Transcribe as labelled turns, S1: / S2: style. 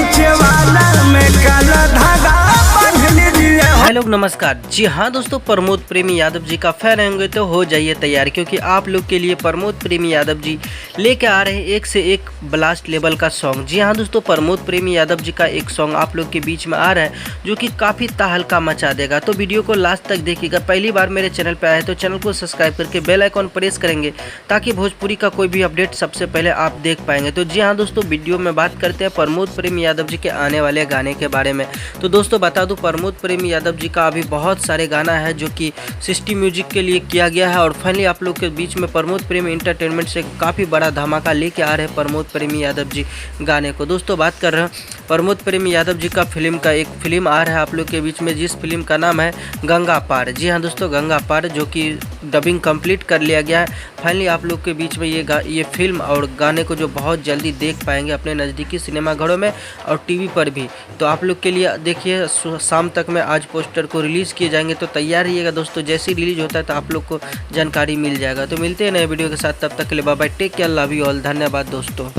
S1: खींचे वाला में काला धागा बांध लीजिए।
S2: हेलो नमस्कार। जी हाँ दोस्तों, प्रमोद प्रेमी यादव जी का फैन होंगे तो हो जाइए तैयार, क्योंकि आप लोग के लिए प्रमोद प्रेमी यादव जी लेके आ रहे हैं एक से एक ब्लास्ट लेवल का सॉन्ग। जी हाँ दोस्तों, प्रमोद प्रेमी यादव जी का एक सॉन्ग आप लोग के बीच में आ रहा है जो कि काफ़ी तहलका मचा देगा। तो वीडियो को लास्ट तक देखिएगा। पहली बार मेरे चैनल पर आए तो चैनल को सब्सक्राइब करके बेल आइकॉन प्रेस करेंगे ताकि भोजपुरी का कोई भी अपडेट सबसे पहले आप देख पाएंगे। तो जी हाँ दोस्तों, वीडियो में बात करते हैं प्रमोद प्रेमी यादव जी के आने वाले गाने के बारे में। तो दोस्तों बता दूं, प्रमोद प्रेमी यादव जी का अभी बहुत सारे गाना है जो कि सिस्टी म्यूजिक के लिए किया गया है, और फाइनली आप लोग के बीच में प्रमोद प्रेमी एंटरटेनमेंट से काफ़ी बड़ा धमाका लेके आ रहे हैं प्रमोद प्रेमी यादव जी गाने को। दोस्तों बात कर रहे हैं प्रमोद प्रेमी यादव जी का एक फिल्म आ रहा है आप लोग के बीच में, जिस फिल्म का नाम है गंगा पार। जी हाँ दोस्तों, गंगा पार, जो कि डबिंग कंप्लीट कर लिया गया है। फाइनली आप लोग के बीच में ये फिल्म और गाने को जो बहुत जल्दी देख पाएंगे अपने नज़दीकी सिनेमाघरों में और टीवी पर भी। तो आप लोग के लिए देखिए, शाम तक में आज पोस्टर को रिलीज़ किए जाएंगे, तो तैयार रहिएगा दोस्तों। जैसे ही रिलीज होता है तो आप लोग को जानकारी मिल जाएगा। तो मिलते हैं नए वीडियो के साथ, तब तक के लिए bye bye, take care, love you all, धन्यवाद दोस्तों।